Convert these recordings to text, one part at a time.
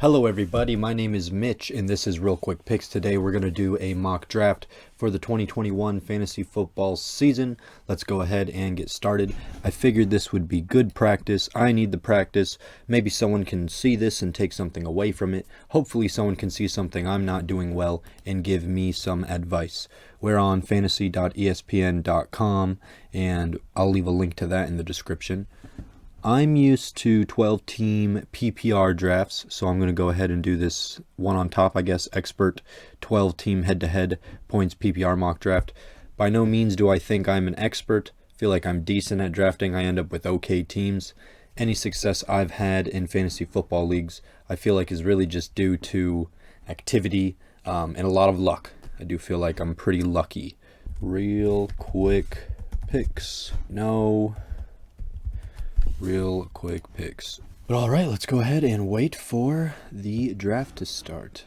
Hello everybody, my name is Mitch and this is Real Quick Picks. Today we're going to do a mock draft for the 2021 fantasy football season. Let's go ahead and get started. I figured this would be good practice. I need the practice. Maybe someone can see this and take something away from it. Hopefully someone can see something I'm not doing well and give me some advice. We're on fantasy.espn.com and I'll leave a link to that in the description. I'm used to 12-team PPR drafts, so I'm going to go ahead and do this one on top, I guess, expert 12-team head-to-head points PPR mock draft. By no means do I think I'm an expert. I feel like I'm decent at drafting. I end up with okay teams. Any success I've had in fantasy football leagues, I feel like is really just due to activity and a lot of luck. I do feel like I'm pretty lucky. Real quick picks. No. Real quick picks. But all right, let's go ahead and wait for the draft to start.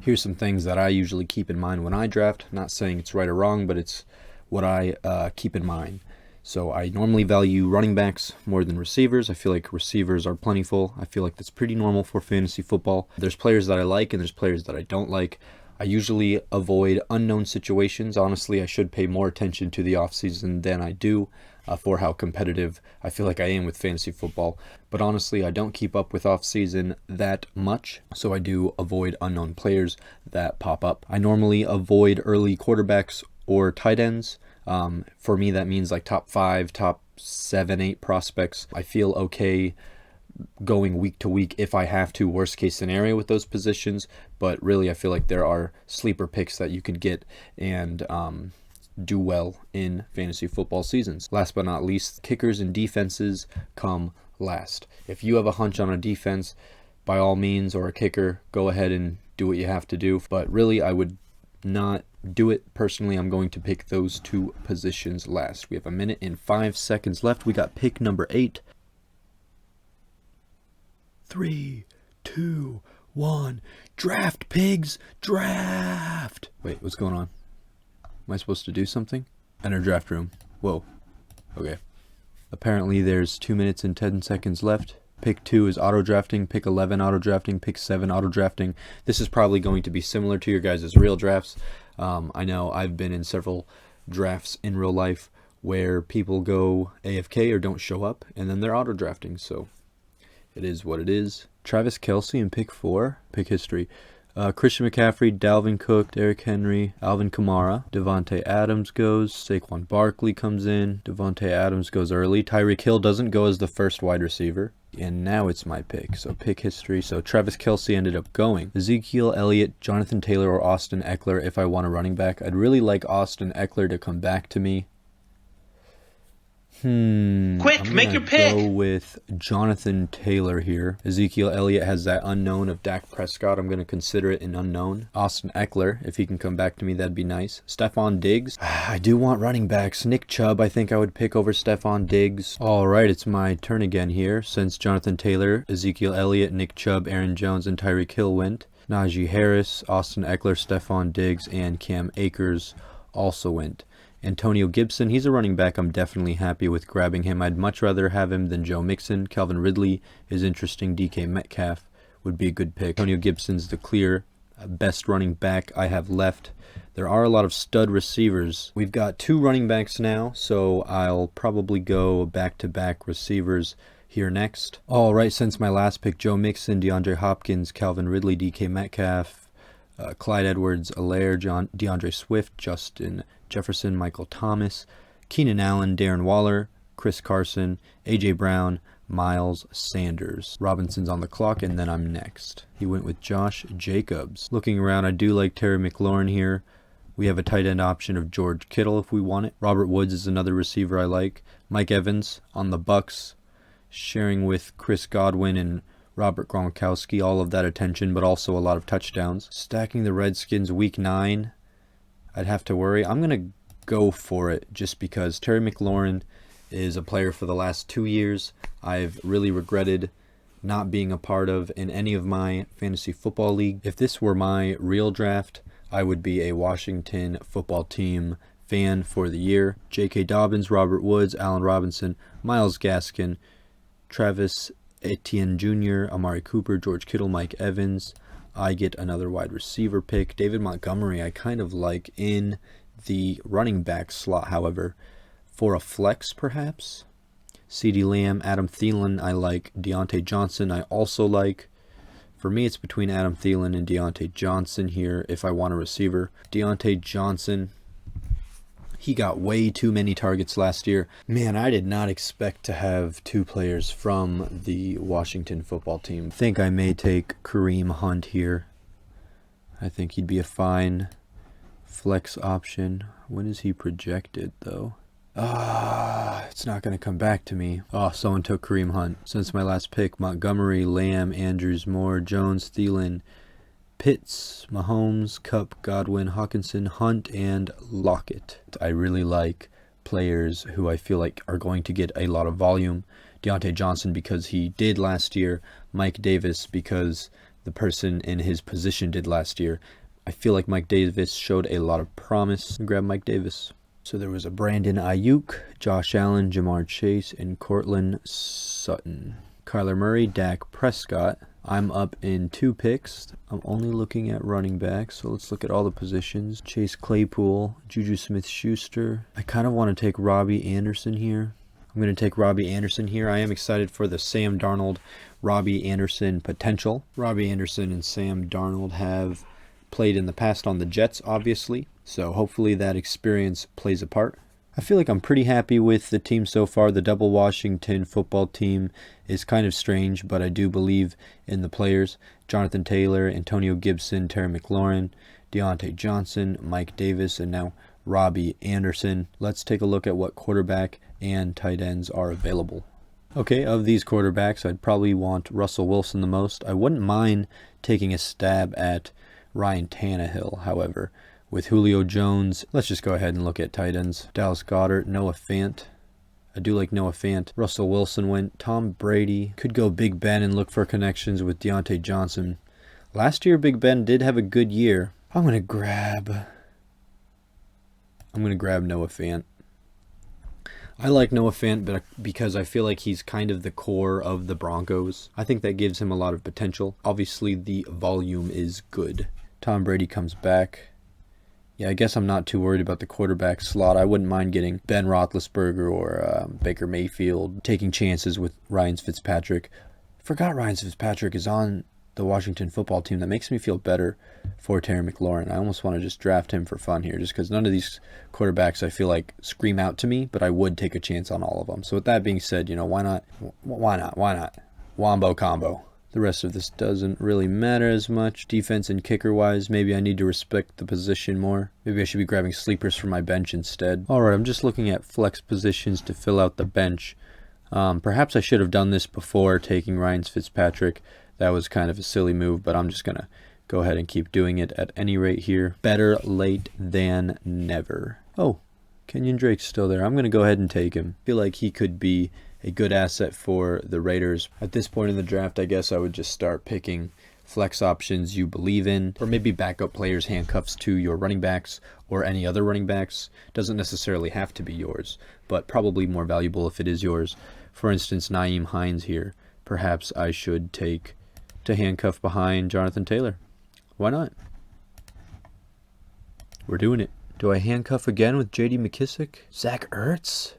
Here's some things that I usually keep in mind when I draft. Not saying it's right or wrong, but it's what I keep in mind. So I normally value running backs more than receivers. I feel like receivers are plentiful. I feel like that's pretty normal for fantasy football. There's players that I like and there's players that I don't like. I usually avoid unknown situations. Honestly, I should pay more attention to the offseason than I do for how competitive I feel like I am with fantasy football. But honestly, I don't keep up with offseason that much, so I do avoid unknown players that pop up. I normally avoid early quarterbacks or tight ends. For me, that means like top 5, top 7, 8 prospects. I feel okay going week to week if I have to, worst case scenario with those positions, but really I feel like there are sleeper picks that you can get and do well in fantasy football seasons. Last but not least, kickers and defenses come last. If you have a hunch on a defense, by all means, or a kicker, go ahead and do what you have to do, but really I would not do it personally. I'm going to pick those two positions last. We have 1 minute and 5 seconds left. We got pick number 8. 3, 2, 1. Draft, pigs! Draft! Wait, what's going on? Am I supposed to do something? Enter draft room. Whoa. Okay. Apparently there's 2 minutes and 10 seconds left. Pick 2 is auto drafting. Pick 11 auto drafting. Pick 7 auto drafting. This is probably going to be similar to your guys' real drafts. I know I've been in several drafts in real life where people go AFK or don't show up, and then they're auto drafting, so it is what it is. Travis Kelce in pick 4. Pick history. Christian McCaffrey, Dalvin Cook, Derrick Henry, Alvin Kamara, Devontae Adams goes, Saquon Barkley comes in, Devontae Adams goes early, Tyreek Hill doesn't go as the first wide receiver, and now it's my pick. So pick history. So Travis Kelce ended up going. Ezekiel Elliott, Jonathan Taylor, or Austin Eckler if I want a running back. I'd really like Austin Eckler to come back to me. Quick, make your pick. Go with Jonathan Taylor here. Ezekiel Elliott has that unknown of Dak Prescott. I'm going to consider it an unknown. Austin Eckler, if he can come back to me, that'd be nice. Stephon Diggs. I do want running backs. Nick Chubb, I think I would pick over Stephon Diggs. All right, it's my turn again here. Since Jonathan Taylor, Ezekiel Elliott, Nick Chubb, Aaron Jones, and Tyreek Hill went, Najee Harris, Austin Eckler, Stephon Diggs, and Cam Akers also went. Antonio Gibson, he's a running back. I'm definitely happy with grabbing him. I'd much rather have him than Joe Mixon. Calvin Ridley is interesting. DK Metcalf would be a good pick. Antonio Gibson's the clear best running back I have left. There are a lot of stud receivers. We've got 2 running backs now, so I'll probably go back-to-back receivers here next. All right, since my last pick, Joe Mixon, DeAndre Hopkins, Calvin Ridley, DK Metcalf, Clyde Edwards-Helaire, DeAndre Swift, Justin Jefferson, Michael Thomas, Keenan Allen, Darren Waller, Chris Carson, A.J. Brown, Miles Sanders. Robinson's on the clock, and then I'm next. He went with Josh Jacobs. Looking around, I do like Terry McLaurin here. We have a tight end option of George Kittle if we want it. Robert Woods is another receiver I like. Mike Evans on the Bucks, sharing with Chris Godwin and Robert Gronkowski, all of that attention, but also a lot of touchdowns. Stacking the Redskins week 9, I'd have to worry. I'm going to go for it just because Terry McLaurin is a player for the last 2 years I've really regretted not being a part of in any of my fantasy football league. If this were my real draft, I would be a Washington football team fan for the year. J.K. Dobbins, Robert Woods, Allen Robinson, Myles Gaskin, Travis Etienne Jr., Amari Cooper, George Kittle, Mike Evans. I get another wide receiver pick. David Montgomery I kind of like in the running back slot, however, for a flex perhaps. CeeDee Lamb, Adam Thielen I like. Deontay Johnson I also like. For me, it's between Adam Thielen and Deontay Johnson here if I want a receiver. Deontay Johnson, he got way too many targets last year. Man, I did not expect to have 2 players from the Washington football team. I think I may take Kareem Hunt here. I think he'd be a fine flex option. When is he projected, though? It's not going to come back to me. Oh, someone took Kareem Hunt. Since my last pick, Montgomery, Lamb, Andrews, Moore, Jones, Thielen, Pitts, Mahomes, Kupp, Godwin, Hawkinson, Hunt, and Lockett. I really like players who I feel like are going to get a lot of volume. Deontay Johnson because he did last year. Mike Davis because the person in his position did last year. I feel like Mike Davis showed a lot of promise. Grab Mike Davis. So there was a Brandon Ayuk, Josh Allen, Jamar Chase, and Cortland Sutton. Kyler Murray, Dak Prescott. I'm up in 2 picks. I'm only looking at running backs, so let's look at all the positions. Chase Claypool, Juju Smith-Schuster. I kind of want to take Robbie Anderson here. I'm going to take Robbie Anderson here. I am excited for the Sam Darnold, Robbie Anderson potential. Robbie Anderson and Sam Darnold have played in the past on the Jets, obviously, so hopefully that experience plays a part. I feel like I'm pretty happy with the team so far. The double Washington football team is kind of strange, but I do believe in the players. Jonathan Taylor, Antonio Gibson, Terry McLaurin, Deontay Johnson, Mike Davis, and now Robbie Anderson. Let's take a look at what quarterback and tight ends are available. Okay, of these quarterbacks, I'd probably want Russell Wilson the most. I wouldn't mind taking a stab at Ryan Tannehill, however. With Julio Jones, let's just go ahead and look at tight ends. Dallas Goedert, Noah Fant. I do like Noah Fant. Russell Wilson went. Tom Brady. Could go Big Ben and look for connections with Deontay Johnson. Last year, Big Ben did have a good year. I'm going to grab Noah Fant. I like Noah Fant because I feel like he's kind of the core of the Broncos. I think that gives him a lot of potential. Obviously, the volume is good. Tom Brady comes back. Yeah, I guess I'm not too worried about the quarterback slot. I wouldn't mind getting Ben Roethlisberger or Baker Mayfield, taking chances with Ryan Fitzpatrick. Forgot Ryan Fitzpatrick is on the Washington football team. That makes me feel better for Terry McLaurin. I almost want to just draft him for fun here, just because none of these quarterbacks I feel like scream out to me, but I would take a chance on all of them. So with that being said, why not? Wombo combo. The rest of this doesn't really matter as much. Defense and kicker-wise, maybe I need to respect the position more. Maybe I should be grabbing sleepers for my bench instead. Alright, I'm just looking at flex positions to fill out the bench. Perhaps I should have done this before taking Ryan Fitzpatrick. That was kind of a silly move, but I'm just going to go ahead and keep doing it at any rate here. Better late than never. Oh, Kenyon Drake's still there. I'm going to go ahead and take him. I feel like he could be a good asset for the Raiders. At this point in the draft, I guess I would just start picking flex options you believe in, or maybe backup players, handcuffs to your running backs or any other running backs. Doesn't necessarily have to be yours, but probably more valuable if it is yours. For instance, Nyheim Hines here. Perhaps I should take to handcuff behind Jonathan Taylor. Why not? We're doing it. Do I handcuff again with J.D. McKissick? Zach Ertz?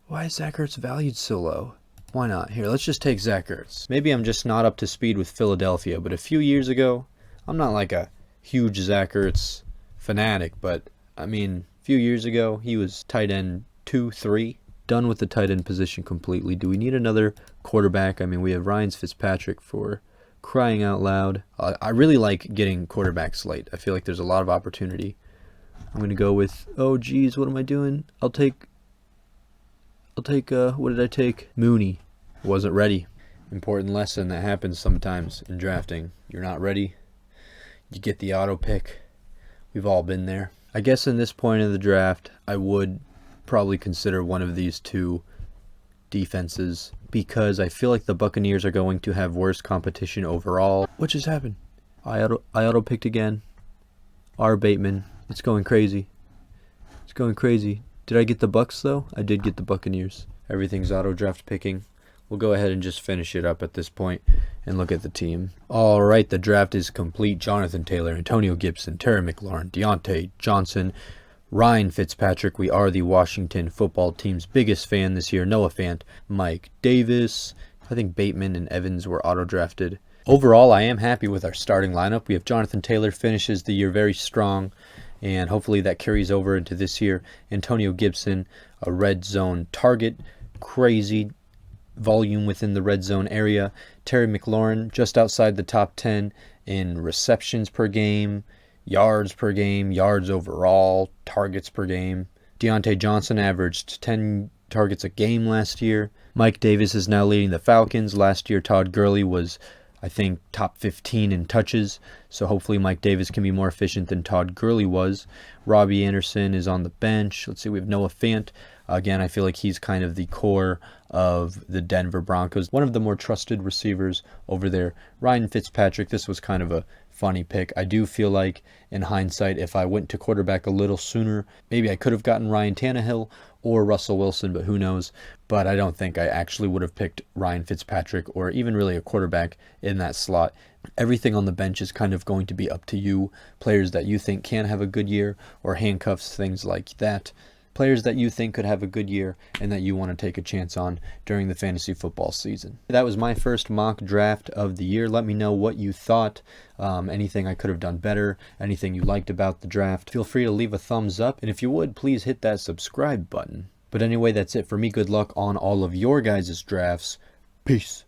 Why is Zach Ertz valued so low? Why not? Here, let's just take Zach Ertz. Maybe I'm just not up to speed with Philadelphia, but a few years ago, I'm not like a huge Zach Ertz fanatic, but I mean, a few years ago, he was tight end 2, 3. Done with the tight end position completely. Do we need another quarterback? I mean, we have Ryan Fitzpatrick for crying out loud. I really like getting quarterbacks late. I feel like there's a lot of opportunity. I'm going to go with, oh geez, what am I doing? I'll take, what did I take? Mooney. Wasn't ready. Important lesson that happens sometimes in drafting. You're not ready. You get the auto pick. We've all been there. I guess in this point of the draft, I would probably consider one of these two defenses because I feel like the Buccaneers are going to have worse competition overall. What just happened? I auto picked again. R. Bateman. It's going crazy. It's going crazy. Did I get the Bucs though? I did get the Buccaneers. Everything's auto draft picking. we'll go ahead and just finish it up at this point and look at the team. All right, the draft is complete. Jonathan Taylor, Antonio Gibson, Terry McLaurin, Deontay Johnson, Ryan Fitzpatrick. We are the Washington football team's biggest fan this year. Noah Fant, Mike Davis. I think Bateman and Evans were auto-drafted. Overall, I am happy with our starting lineup. We have Jonathan Taylor finishes the year very strong, and hopefully that carries over into this year. Antonio Gibson, a red zone target, crazy volume within the red zone area. Terry McLaurin, just outside the top 10 in receptions per game, yards per game, yards overall, targets per game. Deontay Johnson averaged 10 targets a game last year. Mike Davis is now leading the Falcons. Last year, Todd Gurley was, I think, top 15 in touches, so hopefully Mike Davis can be more efficient than Todd Gurley was. Robbie Anderson is on the bench. Let's see, we have Noah Fant. Again, I feel like he's kind of the core of the Denver Broncos, one of the more trusted receivers over there. Ryan Fitzpatrick, this was kind of a funny pick. I do feel like, in hindsight, if I went to quarterback a little sooner, maybe I could have gotten Ryan Tannehill or Russell Wilson, but who knows. But I don't think I actually would have picked Ryan Fitzpatrick or even really a quarterback in that slot. Everything on the bench is kind of going to be up to you. Players that you think can have a good year, or handcuffs, things like that. Players that you think could have a good year and that you want to take a chance on during the fantasy football season. That was my first mock draft of the year. Let me know what you thought, anything I could have done better, anything you liked about the draft. Feel free to leave a thumbs up, and if you would, please hit that subscribe button. But anyway, that's it for me. Good luck on all of your guys' drafts. Peace.